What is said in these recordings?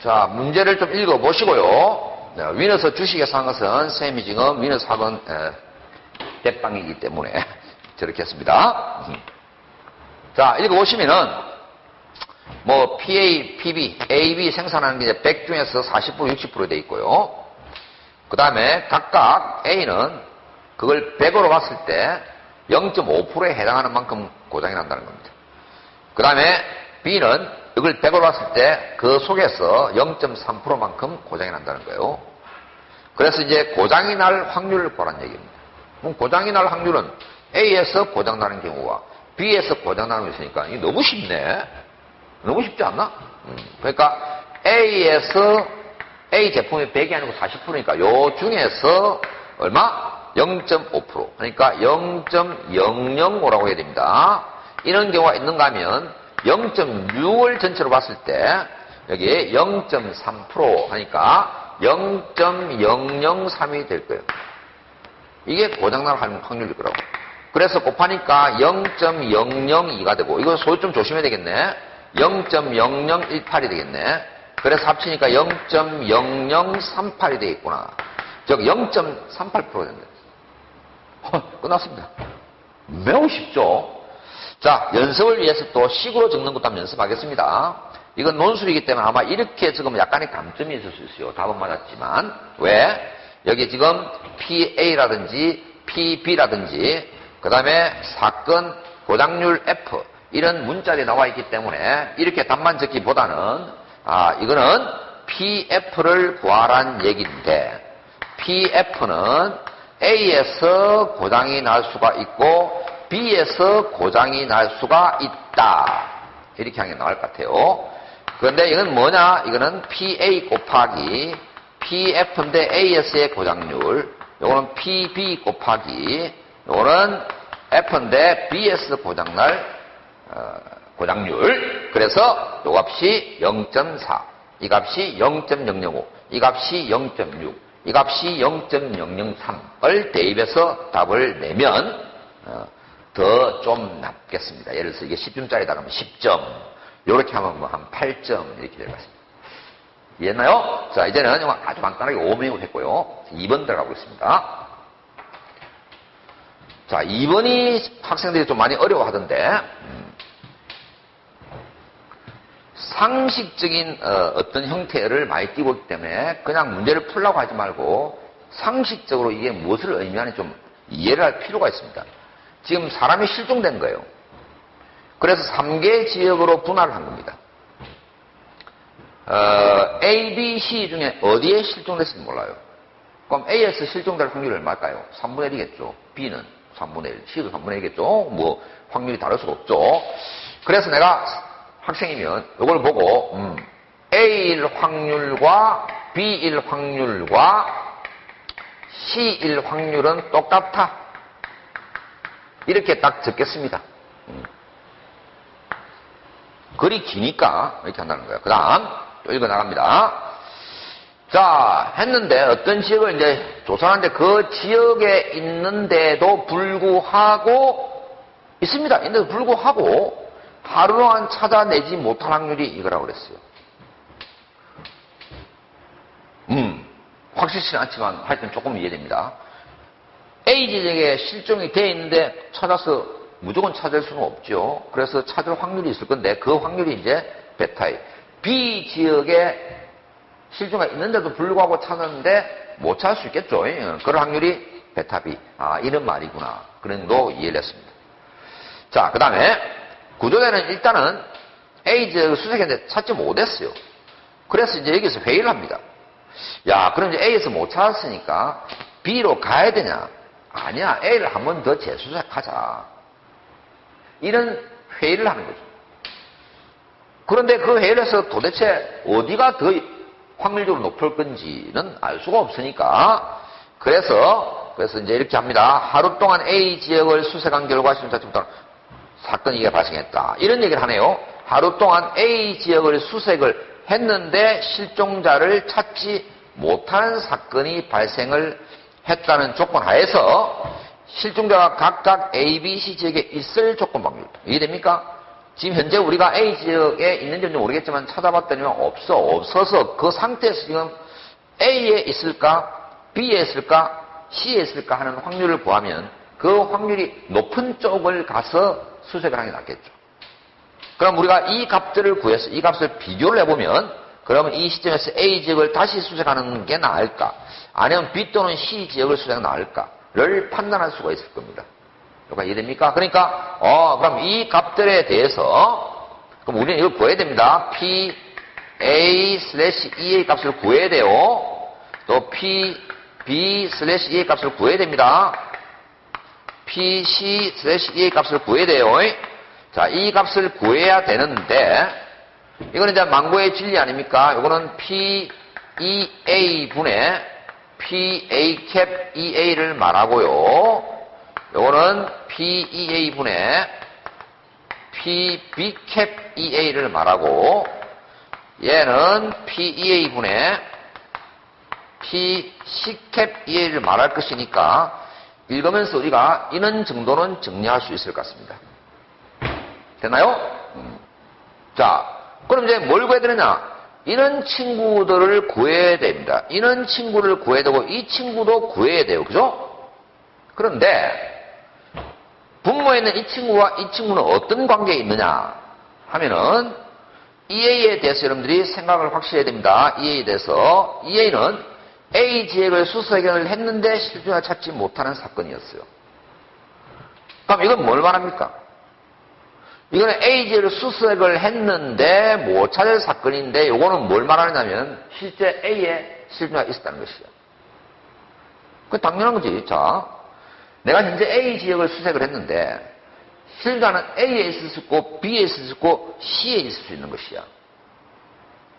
자, 문제를 좀 읽어보시고요. 네, 위너스 주식에 산 것은 쌤이 지금 위너스 학원 대빵이기 때문에 저렇게 했습니다. 자, 읽어보시면은 뭐 PA, PB, AB 생산하는 게 이제 100 중에서 40%, 60% 돼 있고요. 그 다음에 각각 A는 그걸 100으로 봤을 때 0.5%에 해당하는 만큼 고장이 난다는 겁니다. 그 다음에 B는 이걸 100으로 봤을 때 그 속에서 0.3%만큼 고장이 난다는 거예요. 그래서 이제 고장이 날 확률을 보란 얘기입니다. 그럼 고장이 날 확률은 A에서 고장 나는 경우와 B에서 고장 나는 게 있으니까 이게 너무 쉽네. 너무 쉽지 않나? 그러니까 A에서 A 제품이 100이 아니고 40%니까 요 중에서 얼마? 0.5%. 그러니까 0.005라고 해야 됩니다. 이런 경우가 있는가 하면 0.6을 전체로 봤을 때 여기에 0.3% 하니까 0.003이 될 거예요. 이게 고장날 확률일 거라고. 그래서 곱하니까 0.002가 되고 이거 소위 좀 조심해야 되겠네. 0.0018이 되겠네. 그래서 합치니까 0.0038이 되겠구나. 즉 0.38%가 된다. 끝났습니다. 매우 쉽죠? 자, 연습을 위해서 또 식으로 적는 것도 한번 연습하겠습니다. 이건 논술이기 때문에 아마 이렇게 적으면 약간의 감점이 있을 수 있어요. 답은 맞았지만. 왜? 여기 지금 PA라든지 PB라든지 그 다음에 사건 고장률 F 이런 문자들이 나와 있기 때문에 이렇게 답만 적기보다는 이거는 PF를 구하란 얘기인데 PF는 A에서 고장이 날 수가 있고 B에서 고장이 날 수가 있다. 이렇게 하는 게 나을 것 같아요. 그런데 이건 뭐냐? 이거는 PA 곱하기 PF인데 A에서의 고장률. 요거는 PB 곱하기 요거는 F인데 B에서 고장날 고장률. 그래서 요 값이 0.4, 이 값이 0.005, 이 값이 0.6, 이 값이 0.003을 대입해서 답을 내면 더 좀 낫겠습니다. 예를 들어서 이게 10점짜리다 그러면 10점, 요렇게 하면 뭐 한 8점 이렇게 될 것 같습니다. 이해했나요? 자, 이제는 아주 간단하게 5번이고 했고요. 2번 들어가고 있습니다. 자, 2번이 학생들이 좀 많이 어려워하던데 상식적인 어떤 형태를 많이 띄고 있기 때문에 그냥 문제를 풀라고 하지 말고 상식적으로 이게 무엇을 의미하는지 좀 이해를 할 필요가 있습니다. 지금 사람이 실종된 거예요. 그래서 3개 지역으로 분할을 한 겁니다. A, B, C 중에 어디에 실종됐을지 몰라요. 그럼 A에서 실종될 확률이 얼마일까요? 3분의 1이겠죠. B는 3분의 1, C도 3분의 1이겠죠. 뭐 확률이 다를 수가 없죠. 그래서 내가 학생이면 이걸 보고 A일 확률과 B일 확률과 C일 확률은 똑같아. 이렇게 딱 적겠습니다. 글이 기니까 이렇게 한다는 거예요. 그 다음 또 읽어 나갑니다. 자, 했는데 어떤 지역을 이제 조사하는데 그 지역에 있는데도 불구하고 있습니다. 있는데도 불구하고 하루 동안 찾아내지 못할 확률이 이거라고 그랬어요. 확실치는 않지만 하여튼 조금 이해됩니다. A 지역에 실종이 되어 있는데 찾아서 무조건 찾을 수는 없죠. 그래서 찾을 확률이 있을 건데 그 확률이 이제 베타이. B 지역에 실종이 있는데도 불구하고 찾았는데 못 찾을 수 있겠죠. 그런 확률이 베타 B. 이런 말이구나. 그런 정도 이해를 했습니다. 자, 그 다음에 구조대는 일단은 A 지역을 수색했는데 찾지 못했어요. 그래서 이제 여기서 회의를 합니다. 야, 그럼 이제 A에서 못 찾았으니까 B로 가야 되냐? 아니야, A를 한 번 더 재수색하자. 이런 회의를 하는 거죠. 그런데 그 회의를 해서 도대체 어디가 더 확률적으로 높을 건지는 알 수가 없으니까 그래서 이제 이렇게 합니다. 하루 동안 A 지역을 수색한 결과 실종자부터 사건이 이게 발생했다. 이런 얘기를 하네요. 하루 동안 A 지역을 수색을 했는데 실종자를 찾지 못하는 사건이 발생을 했다는 조건 하에서 실종자가 각각 A, B, C 지역에 있을 조건 확률. 이해됩니까? 지금 현재 우리가 A 지역에 있는지 모르겠지만 찾아봤더니 없어서 그 상태에서 지금 A에 있을까, B에 있을까, C에 있을까 하는 확률을 구하면 그 확률이 높은 쪽을 가서 수색을 하는 게 낫겠죠. 그럼 우리가 이 값들을 구해서 이 값을 비교를 해보면 그러면 이 시점에서 A 지역을 다시 수색하는 게 나을까? 아니면 B 또는 C 지역을 수색하는 게 나을까?를 판단할 수가 있을 겁니다. 여기가 이해됩니까? 그러니까 그럼 이 값들에 대해서 그럼 우리는 이걸 구해야 됩니다. P A/EA 값을 구해야 돼요. 또 P B/EA 값을 구해야 됩니다. P C/EA 값을 구해야 돼요. 자, 이 값을 구해야 되는데 이거는 이제 망고의 진리 아닙니까? 이거는 P EA 분의 P A 캡 EA를 말하고요. 요거는 PEA 분의 PB 캡 EA를 말하고 얘는 PEA 분의 PC 캡 EA를 말할 것이니까 읽으면서 우리가 이런 정도는 정리할 수 있을 것 같습니다. 됐나요? 자, 그럼 이제 뭘 구해야 되느냐? 이런 친구들을 구해야 됩니다. 이런 친구를 구해야 되고 이 친구도 구해야 돼요. 그죠? 그런데 분모에 있는 이 친구와 이 친구는 어떤 관계에 있느냐 하면은 EA에 대해서 여러분들이 생각을 확실히 해야 됩니다. EA에 대해서 EA는 A 지역을 수색을 했는데 실종을 찾지 못하는 사건이었어요. 그럼 이건 뭘 말합니까? 이거는 A 지역을 수색을 했는데 못 찾을 사건인데 이거는 뭘 말하냐면 실제 A에 실종가 있었다는 것이죠. 그 당연한 거지. 자, 내가 현재 A 지역을 수색을 했는데 실종자는 A에 있을 수 있고 B에 있을 수 있고 C에 있을 수 있는 것이야.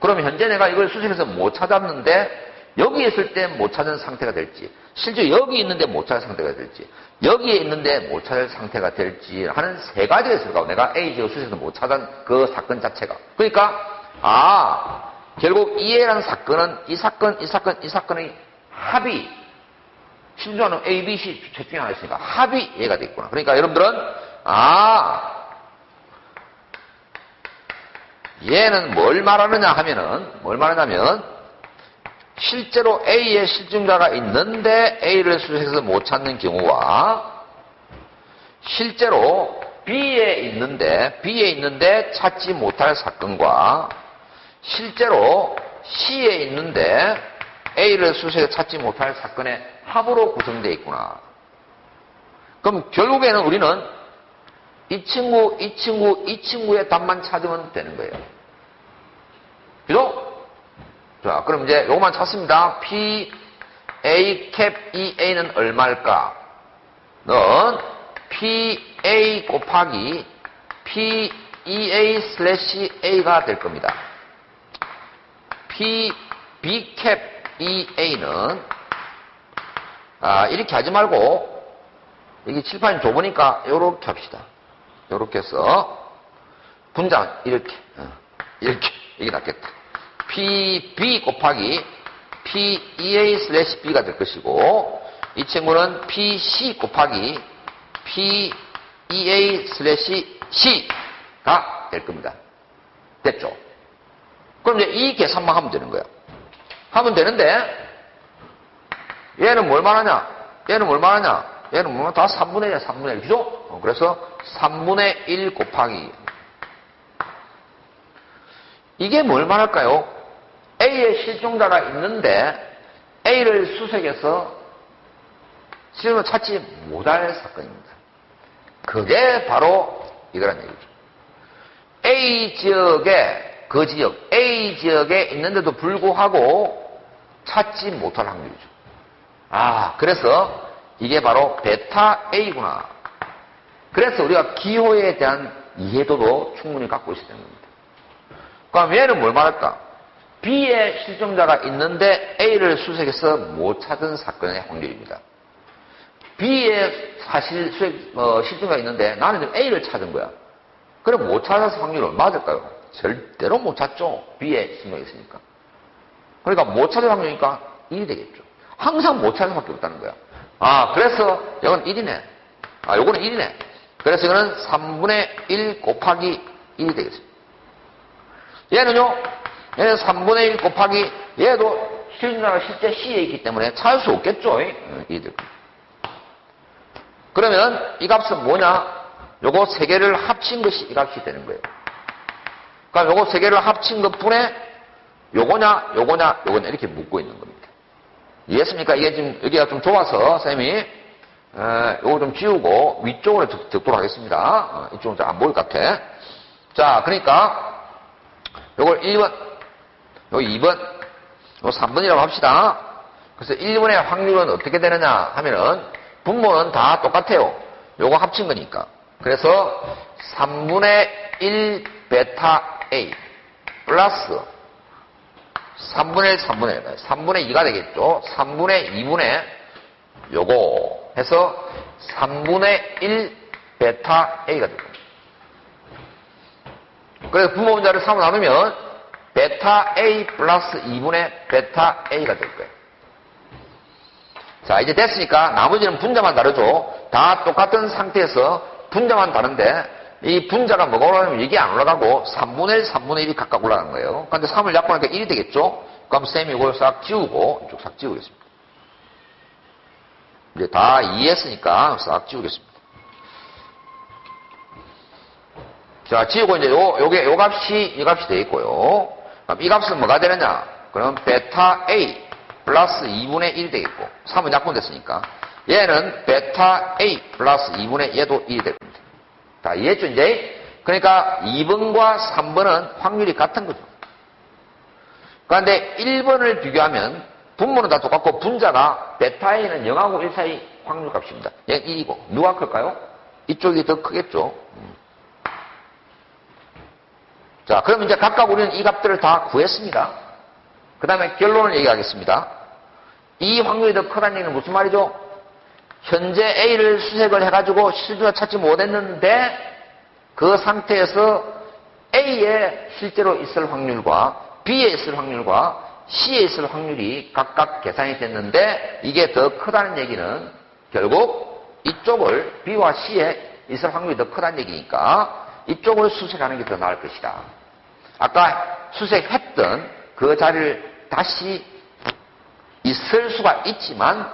그러면 현재 내가 이걸 수색해서 못 찾았는데 여기 있을 때 못 찾은 상태가 될지 실제 여기 있는데 못 찾은 상태가 될지 여기에 있는데 못 찾을 상태가 될지 하는 세 가지가 있을 거고 내가 A 지역 수색해서 못 찾은 그 사건 자체가 그러니까 결국 이해라는 사건은 이 사건의 합이 실종자는 A, B, C 셋 중에 하나 있으니까 합이 얘가 됐구나. 그러니까 여러분들은 얘는 뭘 말하느냐 하면은 실제로 A에 실종자가 있는데 A를 수색해서 못 찾는 경우와 실제로 B에 있는데 찾지 못할 사건과 실제로 C에 있는데 A를 수색해서 찾지 못할 사건의 합으로 구성되어 있구나. 그럼 결국에는 우리는 이 친구의 답만 찾으면 되는 거예요. 그죠? 자, 그럼 이제 요것만 찾습니다. P A 캡 EA는 얼마일까? 는 P A 곱하기 P EA 슬래시 A가 될 겁니다. P B 캡 EA는 이렇게 하지 말고 이게 칠판이 좁으니까 요렇게 합시다. 요렇게 해서 분장 이렇게 이게 낫겠다. PB 곱하기 PEA 슬래시 B가 될 것이고 이 친구는 PC 곱하기 PEA 슬래시 C가 될 겁니다. 됐죠? 그럼 이제 이 계산만 하면 되는 거예요. 하면 되는데 얘는 뭘 말하냐? 얘는 다 3분의 1이야, 3분의 1. 그죠? 그래서 3분의 1 곱하기. 이게 뭘 말할까요? A에 실종자가 있는데 A를 수색해서 실종을 찾지 못할 사건입니다. 그게 바로 이거란 얘기죠. A 지역에 있는데도 불구하고 찾지 못할 확률이죠. 그래서 이게 바로 베타 A구나. 그래서 우리가 기호에 대한 이해도도 충분히 갖고 있어야 되는 겁니다. 그럼 얘는 뭘 말할까? B에 실종자가 있는데 A를 수색해서 못 찾은 사건의 확률입니다. B에 사실 실종자가 있는데 나는 지금 A를 찾은 거야. 그럼 못 찾아서 확률이 얼마 될까요? 절대로 못 찾죠. B에 실종자가 있으니까. 그러니까 못 찾을 확률이니까 1이 되겠죠. 항상 못 찾을 수밖에 없다는 거야. 그래서 이건 1이네. 요거는 1이네. 그래서 이거는 3분의 1 곱하기 1이 되겠습니다. 얘는요, 얘는 3분의 1 곱하기 얘도 실제 C에 있기 때문에 찾을 수 없겠죠. 1이 될 겁니다. 그러면 이 값은 뭐냐? 요거 세 개를 합친 것이 이 값이 되는 거예요. 그러니까 요거 세 개를 합친 것분에 요거냐, 요거냐, 요거냐 이렇게 묻고 있는 겁니다. 이해했습니까? 이게 지금 여기가 좀 좁아서 쌤이 요거 좀 지우고 위쪽으로 적도록 하겠습니다. 이쪽은 잘 안 보일 것 같아. 자, 그러니까 요걸 1번, 요 2번, 요 3번이라고 합시다. 그래서 1번의 확률은 어떻게 되느냐 하면은 분모는 다 똑같아요. 요거 합친 거니까. 그래서 3분의 1 베타 A 플러스 3분의 1, 3분의 2가 되겠죠. 3분의 2분의 요거 해서 3분의 1 베타 A가 될 겁니다. 그래서 분모 분자를 3으로 나누면 베타 A 플러스 2분의 베타 A가 될 거예요. 자, 이제 됐으니까 나머지는 분자만 다르죠. 다 똑같은 상태에서 분자만 다른데 이 분자가 뭐가 올라가면 이게 안 올라가고 3분의 1, 3분의 1이 각각 올라가는 거예요. 그런데 3을 약분하니까 1이 되겠죠. 그럼 쌤이 이걸 싹 지우고 이쪽 싹 지우겠습니다. 이제 다 이해했으니까 싹 지우겠습니다. 자, 지우고 이제 요 값이 이 값이 되겠고요. 그럼 이 값은 뭐가 되느냐? 그럼 베타 A 플러스 2분의 1이 되겠고 3은 약분됐으니까 얘는 베타 A 플러스 2분의 얘도 1이 될 겁니다. 다 이해했죠 이제? 그러니까 2번과 3번은 확률이 같은 거죠. 그런데 1번을 비교하면 분모는 다 똑같고 분자가 베타 A는 0하고 1 사이 확률값입니다. 얘는 1이고 누가 클까요? 이쪽이 더 크겠죠. 자, 그럼 이제 각각 우리는 이 값들을 다 구했습니다. 그 다음에 결론을 얘기하겠습니다. 이 확률이 더 크다는 얘기는 무슨 말이죠? 현재 A를 수색을 해가지고 실제로 찾지 못했는데 그 상태에서 A에 실제로 있을 확률과 B에 있을 확률과 C에 있을 확률이 각각 계산이 됐는데 이게 더 크다는 얘기는 결국 이쪽을 B와 C에 있을 확률이 더 크다는 얘기니까 이쪽을 수색하는 게 더 나을 것이다. 아까 수색했던 그 자리를 다시 있을 수가 있지만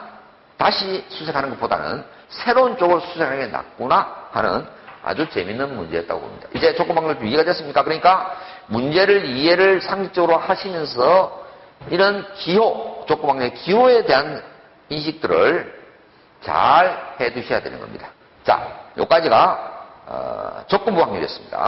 다시 수색하는 것보다는 새로운 쪽을 수색하는 게 낫구나 하는 아주 재밌는 문제였다고 봅니다. 이제 조건방정식 이해가 됐습니까? 그러니까 문제를 이해를 상식적으로 하시면서 이런 기호, 조건방정식 기호에 대한 인식들을 잘 해두셔야 되는 겁니다. 자, 여기까지가 조건부 확률이었습니다.